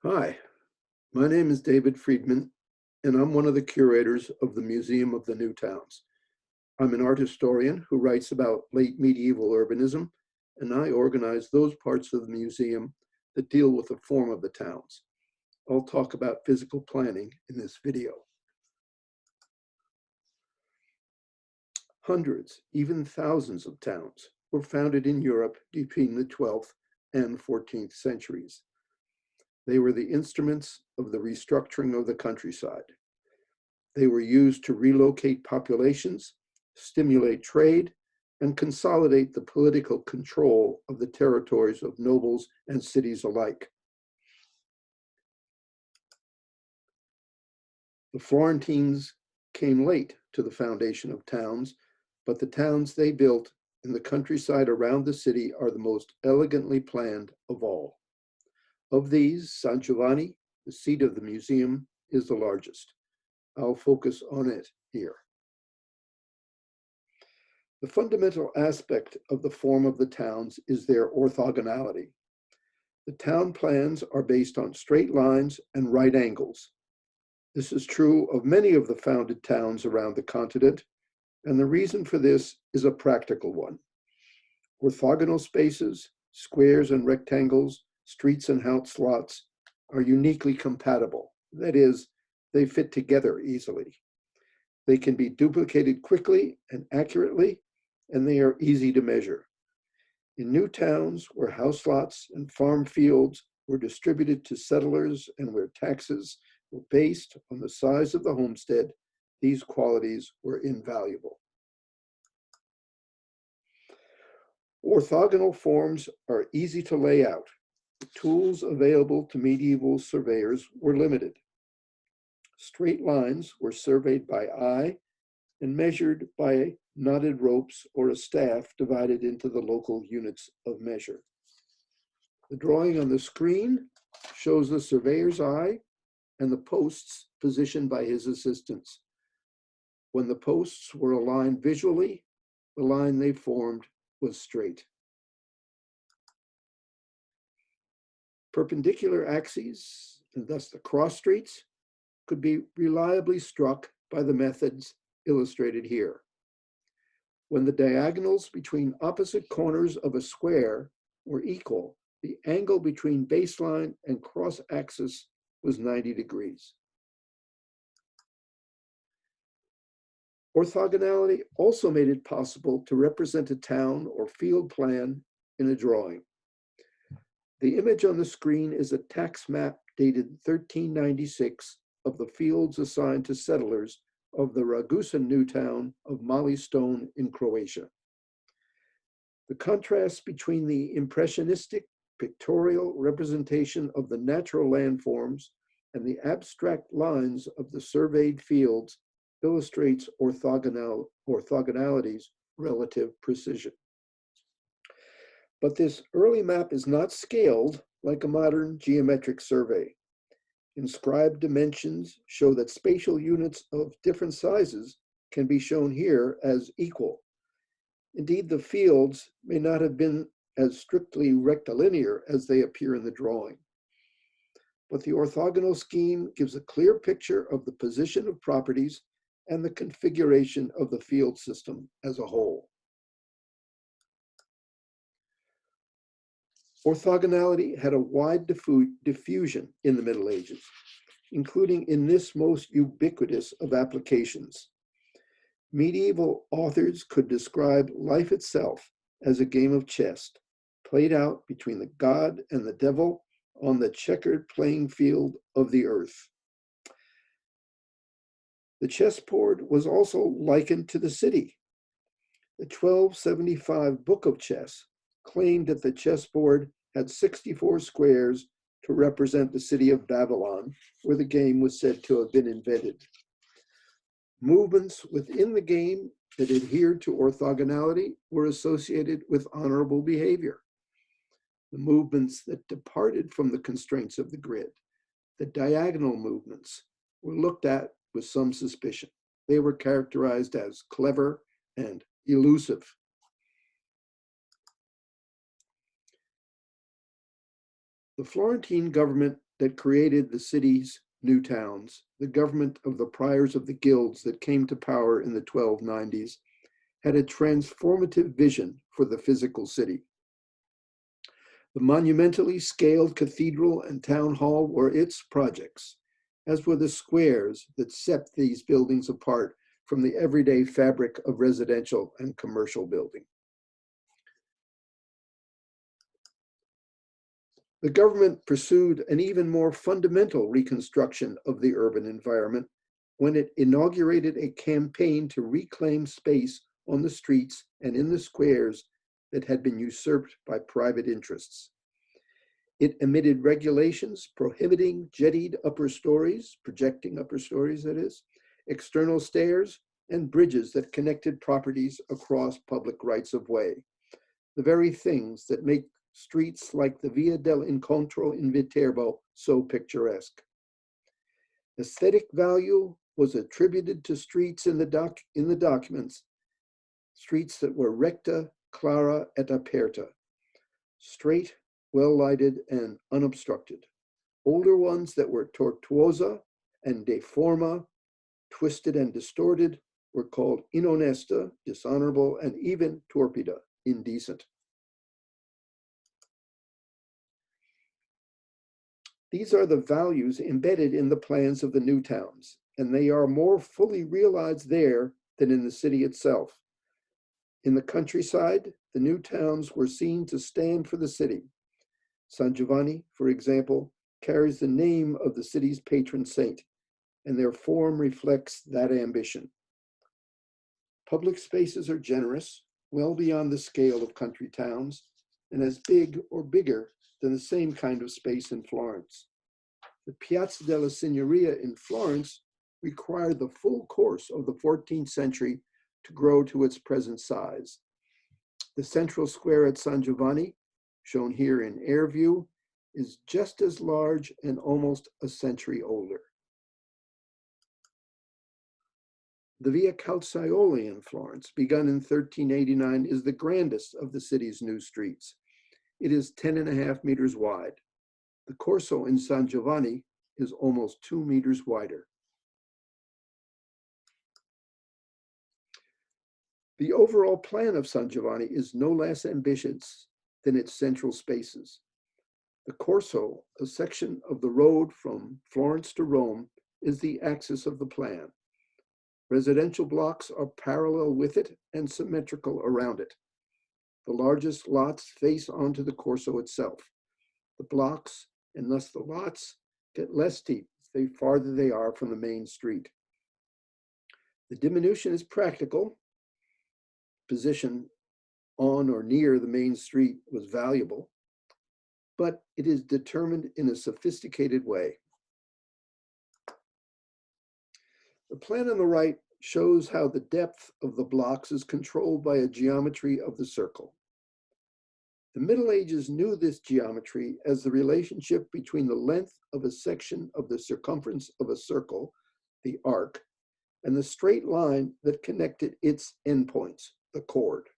Hi, my name is David Friedman, and I'm one of the curators of the Museum of the New Towns. I'm an art historian who writes about late medieval urbanism, and I organize those parts of the museum that deal with the form of the towns. I'll talk about physical planning in this video. Hundreds, even thousands of towns were founded in Europe between the 12th and 14th centuries. They were the instruments of the restructuring of the countryside. They were used to relocate populations, stimulate trade, and consolidate the political control of the territories of nobles and cities alike. The Florentines came late to the foundation of towns, but the towns they built in the countryside around the city are the most elegantly planned of all. Of these, San Giovanni, the seat of the museum, is the largest. I'll focus on it here. The fundamental aspect of the form of the towns is their orthogonality. The town plans are based on straight lines and right angles. This is true of many of the founded towns around the continent, and the reason for this is a practical one. Orthogonal spaces, squares and rectangles, streets and house lots are uniquely compatible. That is, they fit together easily. They can be duplicated quickly and accurately, and they are easy to measure. In new towns where house lots and farm fields were distributed to settlers and where taxes were based on the size of the homestead, these qualities were invaluable. Orthogonal forms are easy to lay out. The tools available to medieval surveyors were limited. Straight lines were surveyed by eye and measured by knotted ropes or a staff divided into the local units of measure. The drawing on the screen shows the surveyor's eye and the posts positioned by his assistants. When the posts were aligned visually, the line they formed was straight. Perpendicular axes, and thus the cross streets, could be reliably struck by the methods illustrated here. When the diagonals between opposite corners of a square were equal, the angle between baseline and cross axis was 90 degrees. Orthogonality also made it possible to represent a town or field plan in a drawing. The image on the screen is a tax map dated 1396 of the fields assigned to settlers of the Ragusa new town of Mali Stone in Croatia. The contrast between the impressionistic pictorial representation of the natural landforms and the abstract lines of the surveyed fields illustrates orthogonality's relative precision. But this early map is not scaled like a modern geometric survey. Inscribed dimensions show that spatial units of different sizes can be shown here as equal. Indeed, the fields may not have been as strictly rectilinear as they appear in the drawing. But the orthogonal scheme gives a clear picture of the position of properties and the configuration of the field system as a whole. Orthogonality had a wide diffusion in the Middle Ages, including in this most ubiquitous of applications. Medieval authors could describe life itself as a game of chess, played out between the god and the devil on the checkered playing field of the earth. The chessboard was also likened to the city. The 1275 Book of Chess claimed that the chessboard had 64 squares to represent the city of Babylon, where the game was said to have been invented. Movements within the game that adhered to orthogonality were associated with honorable behavior. The movements that departed from the constraints of the grid, the diagonal movements, were looked at with some suspicion. They were characterized as clever and elusive. The Florentine government that created the city's new towns, the government of the priors of the guilds that came to power in the 1290s, had a transformative vision for the physical city. The monumentally scaled cathedral and town hall were its projects, as were the squares that set these buildings apart from the everyday fabric of residential and commercial building. The government pursued an even more fundamental reconstruction of the urban environment when it inaugurated a campaign to reclaim space on the streets and in the squares that had been usurped by private interests. It emitted regulations prohibiting jettied upper stories, projecting upper stories that is, external stairs, and bridges that connected properties across public rights of way, the very things that make streets like the Via dell'Incontro in Viterbo so picturesque. Aesthetic value was attributed to streets in the documents, streets that were recta, clara, et aperta, straight, well-lighted, and unobstructed. Older ones that were tortuosa and deforma, twisted and distorted, were called inonesta, dishonorable, and even torpida, indecent. These are the values embedded in the plans of the new towns, and they are more fully realized there than in the city itself. In the countryside, the new towns were seen to stand for the city. San Giovanni, for example, carries the name of the city's patron saint, and their form reflects that ambition. Public spaces are generous, well beyond the scale of country towns, and as big or bigger than the same kind of space in Florence. The Piazza della Signoria in Florence required the full course of the 14th century to grow to its present size. The central square at San Giovanni, shown here in air view, is just as large and almost a century older. The Via Calzaioli in Florence, begun in 1389, is the grandest of the city's new streets. It is 10.5 meters wide. The Corso in San Giovanni is almost 2 meters wider. The overall plan of San Giovanni is no less ambitious than its central spaces. The Corso, a section of the road from Florence to Rome, is the axis of the plan. Residential blocks are parallel with it and symmetrical around it. The largest lots face onto the Corso itself. The blocks, and thus the lots, get less steep the farther they are from the main street. The diminution is practical. Position on or near the main street was valuable, but it is determined in a sophisticated way. The plan on the right shows how the depth of the blocks is controlled by a geometry of the circle. The Middle Ages knew this geometry as the relationship between the length of a section of the circumference of a circle, the arc, and the straight line that connected its endpoints, the chord.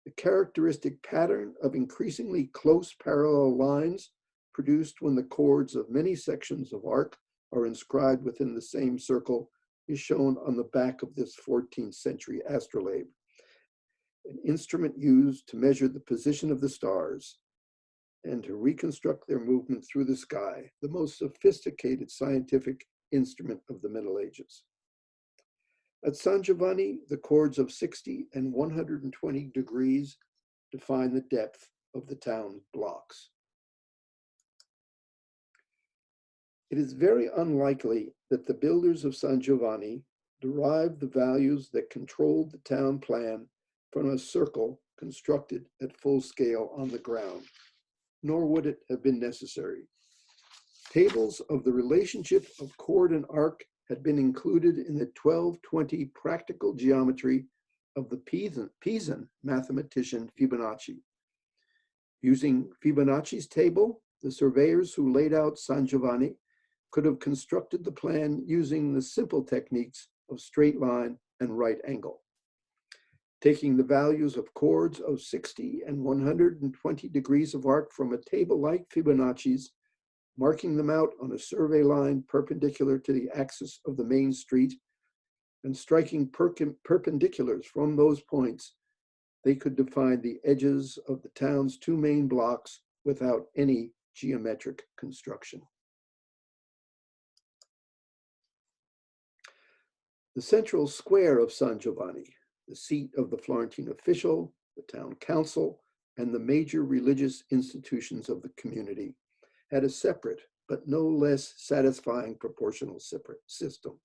The characteristic pattern of increasingly close parallel lines produced when the chords of many sections of arc are inscribed within the same circle is shown on the back of this 14th century astrolabe, an instrument used to measure the position of the stars and to reconstruct their movement through the sky, the most sophisticated scientific instrument of the Middle Ages. At San Giovanni, the chords of 60 and 120 degrees define the depth of the town blocks. It is very unlikely that the builders of San Giovanni derived the values that controlled the town plan from a circle constructed at full scale on the ground, nor would it have been necessary. Tables of the relationship of chord and arc had been included in the 1220 practical geometry of the Pisan mathematician Fibonacci. Using Fibonacci's table, the surveyors who laid out San Giovanni could have constructed the plan using the simple techniques of straight line and right angle. Taking the values of chords of 60 and 120 degrees of arc from a table like Fibonacci's, marking them out on a survey line perpendicular to the axis of the main street, and striking perpendiculars from those points, they could define the edges of the town's two main blocks without any geometric construction. The central square of San Giovanni, the seat of the Florentine official, the town council, and the major religious institutions of the community, had a separate but no less satisfying proportional system.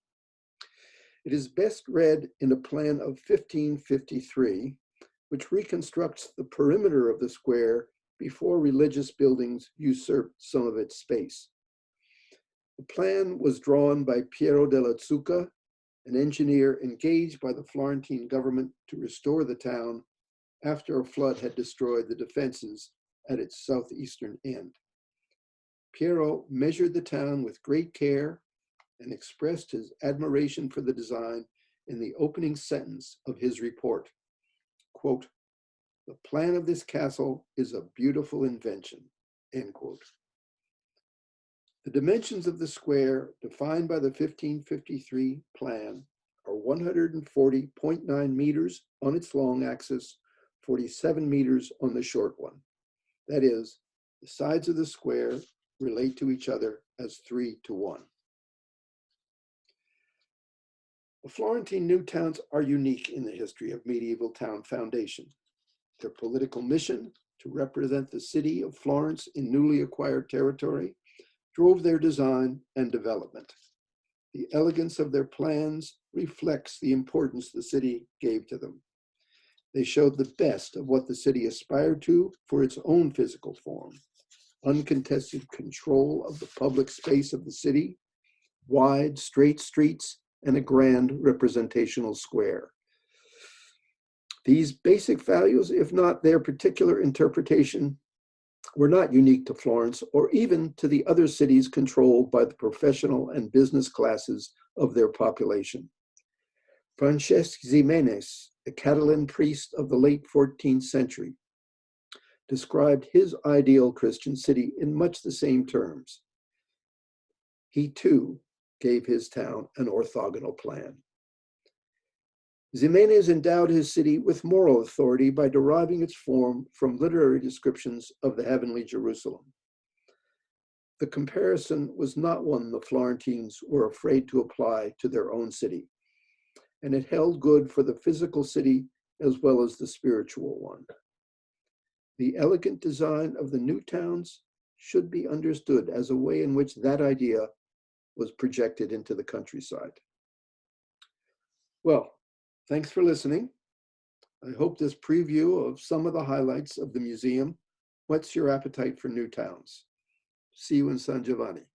It is best read in a plan of 1553, which reconstructs the perimeter of the square before religious buildings usurped some of its space. The plan was drawn by Piero della Zucca, an engineer engaged by the Florentine government to restore the town after a flood had destroyed the defenses at its southeastern end. Piero measured the town with great care and expressed his admiration for the design in the opening sentence of his report. Quote, "The plan of this castle is a beautiful invention," end quote. The dimensions of the square defined by the 1553 plan are 140.9 meters on its long axis, 47 meters on the short one. That is, the sides of the square relate to each other as 3:1. The Florentine new towns are unique in the history of medieval town foundation. Their political mission, to represent the city of Florence in newly acquired territory, drove their design and development. The elegance of their plans reflects the importance the city gave to them. They showed the best of what the city aspired to for its own physical form: uncontested control of the public space of the city, wide, straight streets, and a grand representational square. These basic values, if not their particular interpretation, were not unique to Florence or even to the other cities controlled by the professional and business classes of their population. Francesc Ximenes, a Catalan priest of the late 14th century, described his ideal Christian city in much the same terms. He too gave his town an orthogonal plan. Ximenes endowed his city with moral authority by deriving its form from literary descriptions of the heavenly Jerusalem. The comparison was not one the Florentines were afraid to apply to their own city, and it held good for the physical city as well as the spiritual one. The elegant design of the new towns should be understood as a way in which that idea was projected into the countryside. Well, thanks for listening. I hope this preview of some of the highlights of the museum whets your appetite for new towns. See you in San Giovanni.